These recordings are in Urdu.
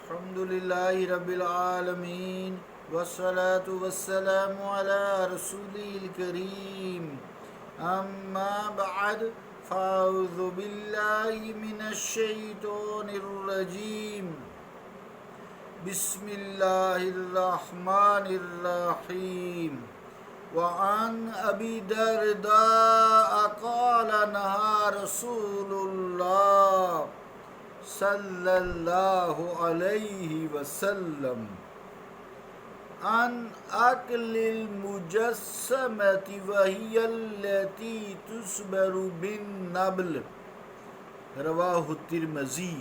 الحمد لله رب العالمين والصلاة والسلام على رسوله الكريم أما بعد فأعوذ بالله من الشيطان الرجيم بسم الله الرحمن الرحيم وعن أبي الدرداء قال نهى رسول الله صلی اللہ علیہ وسلم عن اکل المجسمۃ وہی التي تصبر بالنبل رواہ الترمذی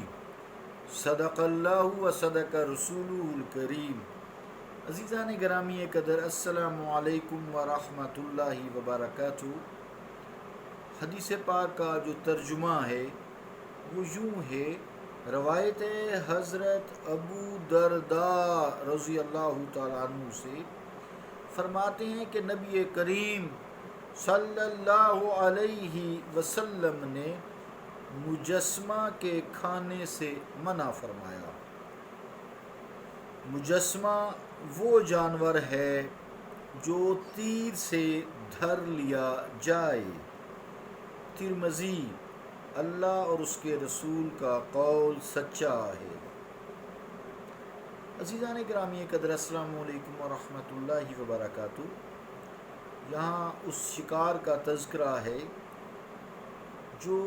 صدق اللہ و صدق رسولہ الکریم۔ عزیزان گرامی قدر، السلام علیکم ورحمۃ اللہ وبرکاتہ۔ حدیث پاک کا جو ترجمہ ہے وہ یوں ہے، روایت حضرت ابو درداء رضی اللہ تعالیٰ عنہ سے فرماتے ہیں کہ نبی کریم صلی اللہ علیہ وسلم نے مجسمہ کے کھانے سے منع فرمایا۔ مجسمہ وہ جانور ہے جو تیر سے دھر لیا جائے۔ ترمذی، اللہ اور اس کے رسول کا قول سچا ہے۔ عزیزان گرامی قدر، السلام علیکم ورحمۃ اللہ وبرکاتہ۔ یہاں اس شکار کا تذکرہ ہے جو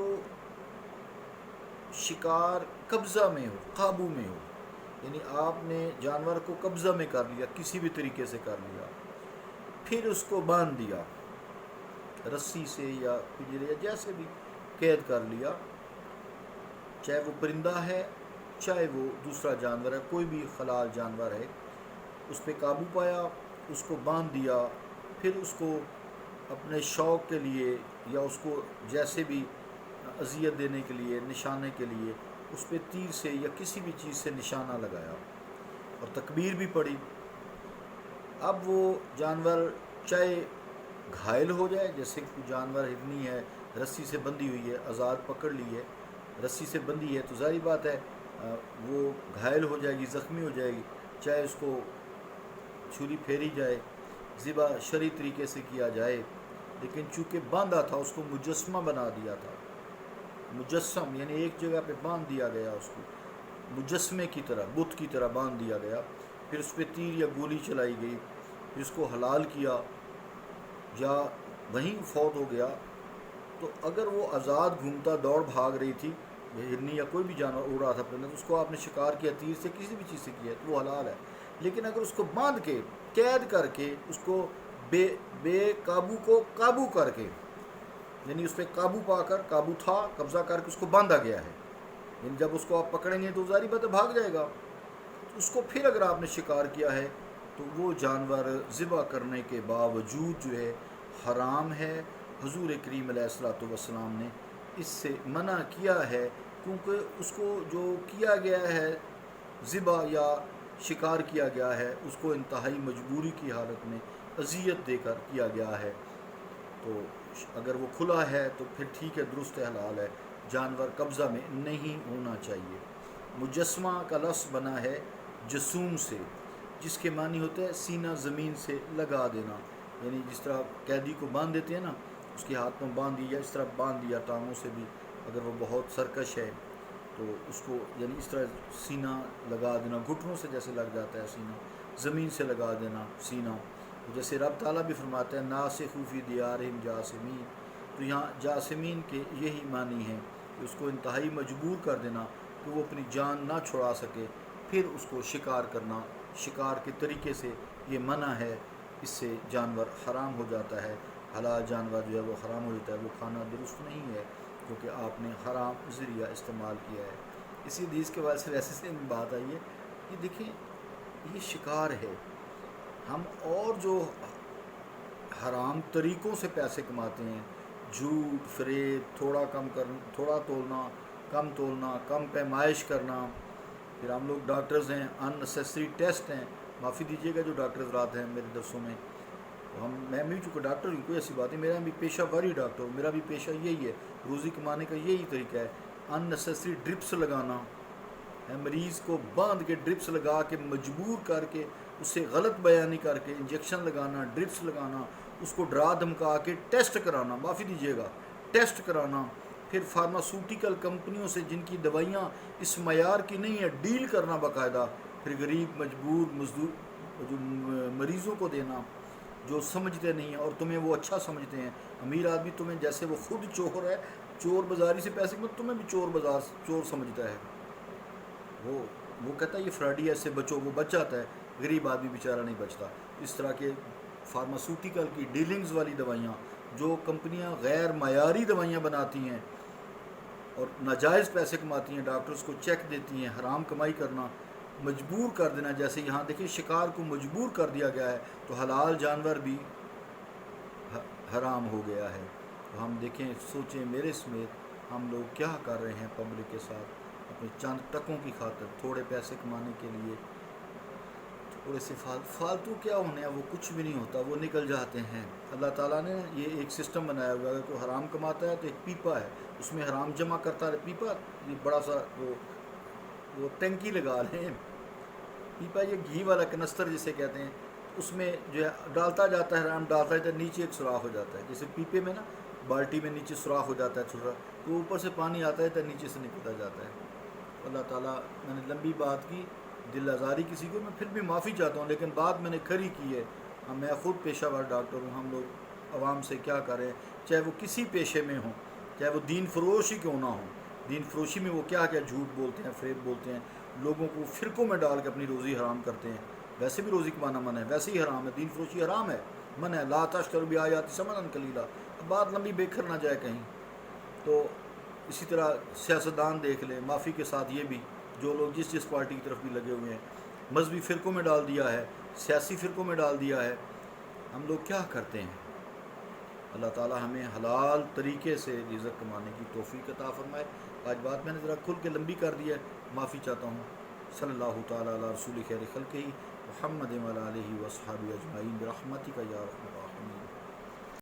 شکار قبضہ میں ہو، قابو میں ہو، یعنی آپ نے جانور کو قبضہ میں کر لیا، کسی بھی طریقے سے کر لیا، پھر اس کو باندھ دیا رسی سے یا پنجرے یا جیسے بھی قید کر لیا، چاہے وہ پرندہ ہے چاہے وہ دوسرا جانور ہے، کوئی بھی حلال جانور ہے، اس پہ قابو پایا، اس کو باندھ دیا، پھر اس کو اپنے شوق کے لیے یا اس کو جیسے بھی اذیت دینے کے لیے، نشانے کے لیے اس پہ تیر سے یا کسی بھی چیز سے نشانہ لگایا اور تکبیر بھی پڑی۔ اب وہ جانور چاہے گھائل ہو جائے، جیسے کوئی جانور ہرنی ہے، رسی سے بندھی ہوئی ہے، آزاد پکڑ لی ہے، رسی سے بندھی ہے، تو ظاہری بات ہے وہ گھائل ہو جائے گی، زخمی ہو جائے گی، چاہے اس کو چھری پھیری جائے، ذبح شرعی طریقے سے کیا جائے، لیکن چونکہ باندھا تھا، اس کو مجسمہ بنا دیا تھا، مجسم یعنی ایک جگہ پہ باندھ دیا گیا، اس کو مجسمے کی طرح، بت کی طرح باندھ دیا گیا، پھر اس پہ تیر یا گولی چلائی گئی، پھر اس کو حلال کیا یا وہیں فوت ہو گیا، تو اگر وہ آزاد گھومتا دوڑ بھاگ رہی تھی، ہرنی یا کوئی بھی جانور اڑ رہا تھا پرندہ، تو اس کو آپ نے شکار کیا، تیر سے کسی بھی چیز سے کیا تو وہ حلال ہے۔ لیکن اگر اس کو باندھ کے، قید کر کے، اس کو بے قابو کو قابو کر کے، یعنی اس پہ قابو پا کر، قابو تھا، قبضہ کر کے اس کو باندھا گیا ہے، یعنی جب اس کو آپ پکڑیں گے تو ظاہری بات ہے بھاگ جائے گا، تو اس کو پھر اگر آپ نے شکار کیا ہے تو وہ جانور ذبح کرنے کے باوجود جو ہے حرام ہے۔ حضور کریم علیہ الصلوۃ والسلام نے اس سے منع کیا ہے، کیونکہ اس کو جو کیا گیا ہے، ذبح یا شکار کیا گیا ہے، اس کو انتہائی مجبوری کی حالت میں اذیت دے کر کیا گیا ہے، تو اگر وہ کھلا ہے تو پھر ٹھیک ہے، درست حلال ہے، جانور قبضہ میں نہیں ہونا چاہیے۔ مجسمہ کا لفظ بنا ہے جسوم سے، جس کے معنی ہوتا ہے سینہ زمین سے لگا دینا، یعنی جس طرح قیدی کو باندھ دیتے ہیں نا، اس کے ہاتھ میں باندھ دیا، اس طرح باندھ دیا ٹانگوں سے بھی، اگر وہ بہت سرکش ہے تو اس کو یعنی اس طرح سینہ لگا دینا، گھٹنوں سے جیسے لگ جاتا ہے سینہ، زمین سے لگا دینا سینہ، جیسے رب تعالیٰ بھی فرماتے ہیں ناسخوا فی دیارہم جاسمین، تو یہاں جاسمین کے یہی معنی ہے کہ اس کو انتہائی مجبور کر دینا کہ وہ اپنی جان نہ چھڑا سکے، پھر اس کو شکار کرنا، شکار کے طریقے سے یہ منع ہے، اس سے جانور حرام ہو جاتا ہے، حلال جانور جو ہے وہ حرام ہو جاتا ہے، وہ کھانا درست نہیں ہے کیونکہ آپ نے حرام ذریعہ استعمال کیا ہے۔ اسی حدیث کے وجہ سے ویسے سے بات آئی ہے کہ دیکھیں یہ شکار ہے، ہم اور جو حرام طریقوں سے پیسے کماتے ہیں، جھوٹ، فریب، تھوڑا تولنا، کم تولنا، کم پیمائش کرنا، پھر ہم لوگ ڈاکٹرز ہیں، ان نیسیسری ٹیسٹ ہیں، معافی دیجیے گا جو ڈاکٹرز رات ہیں میرے درسوں میں، میں بھی چونکہ ڈاکٹر ہوں، کوئی ایسی بات نہیں، میرا بھی پیشہ واری ڈاکٹر ہوں، میرا بھی پیشہ یہی ہے، روزی کمانے کا یہی طریقہ ہے، ان نیسیسری ڈرپس لگانا، مریض کو باندھ کے ڈرپس لگا کے مجبور کر کے اسے غلط بیانی کر کے انجیکشن لگانا، ڈرپس لگانا، اس کو ڈرا دھمکا کے ٹیسٹ کرانا، معافی دیجیے گا، ٹیسٹ کرانا، پھر فارماسوٹیکل کمپنیوں سے جن کی دوائیاں اس معیار کی نہیں ہے ڈیل کرنا باقاعدہ، پھر غریب مجبور مزدور جو مریضوں کو دینا جو سمجھتے نہیں ہیں اور تمہیں وہ اچھا سمجھتے ہیں۔ امیر آدمی تمہیں جیسے وہ خود چور ہے، چور بازاری سے پیسے میں تمہیں بھی چور سمجھتا ہے، وہ کہتا ہے یہ فراڈی ہے، اس سے بچو، وہ بچ جاتا ہے، غریب آدمی بیچارہ نہیں بچتا۔ اس طرح کے فارماسوٹیکل کی ڈیلنگز والی دوائیاں جو کمپنیاں غیر معیاری دوائیاں بناتی ہیں اور ناجائز پیسے کماتی ہیں، ڈاکٹرز کو چیک دیتی ہیں، حرام کمائی کرنا، مجبور کر دینا، جیسے یہاں دیکھیں شکار کو مجبور کر دیا گیا ہے تو حلال جانور بھی حرام ہو گیا ہے۔ تو ہم دیکھیں، سوچیں میرے سمیت ہم لوگ کیا کر رہے ہیں پبلک کے ساتھ، اپنے چند ٹکوں کی خاطر، تھوڑے پیسے کمانے کے لیے، تھوڑے سے فالتو کیا ہونے ہیں، وہ کچھ بھی نہیں ہوتا، وہ نکل جاتے ہیں۔ اللہ تعالیٰ نے یہ ایک سسٹم بنایا ہوا ہے، اگر کوئی حرام کماتا ہے تو ایک پیپا ہے، اس میں حرام جمع کرتا ہے، پیپا یہ بڑا سا وہ ٹنکی لگا لیں، پیپا یہ گھی والا کنستر جسے کہتے ہیں، اس میں جو ہے ڈالتا جاتا ہے حرام، ڈالتا ہے تو نیچے ایک سوراخ ہو جاتا ہے، جیسے پیپے میں نا بالٹی میں نیچے سوراخ ہو جاتا ہے چھوٹا، تو اوپر سے پانی آتا ہے تو نیچے سے نکلتا جاتا ہے۔ اللہ تعالیٰ، میں نے لمبی بات کی، دل آزاری کسی کو، میں پھر بھی معافی چاہتا ہوں، لیکن بات میں نے کھری کی ہے۔ میں خود پیشہ ور ڈاکٹر ہوں، ہم لوگ عوام سے کیا کریں، چاہے وہ کسی پیشے میں ہوں، چاہے وہ دین فروش ہی کیوں نہ ہوں، دین فروشی میں وہ کیا جھوٹ بولتے ہیں، فریب بولتے ہیں، لوگوں کو فرقوں میں ڈال کے اپنی روزی حرام کرتے ہیں۔ ویسے بھی روزی کمانا من ہے، ویسے ہی حرام ہے، دین فروشی حرام ہے، من ہے، لا تشتروا بآیاتی ثمنا قلیلا۔ اب بات لمبی بکھر نہ جائے کہیں، تو اسی طرح سیاستدان دیکھ لیں، معافی کے ساتھ یہ بھی، جو لوگ جس پارٹی کی طرف بھی لگے ہوئے ہیں، مذہبی فرقوں میں ڈال دیا ہے، سیاسی فرقوں میں ڈال دیا ہے، ہم لوگ کیا کرتے ہیں؟ اللہ تعالیٰ ہمیں حلال طریقے سے رزق کمانے کی توفیق عطا فرمائے۔ آج بات میں نے ذرا کھل کے لمبی کر دی ہے، معافی چاہتا ہوں۔ صلی اللہ تعالیٰ علی رسول خیر خلقہ محمد وعلی آلہ وصحبہ اجمعین برحمتک یا ارحم الراحمین۔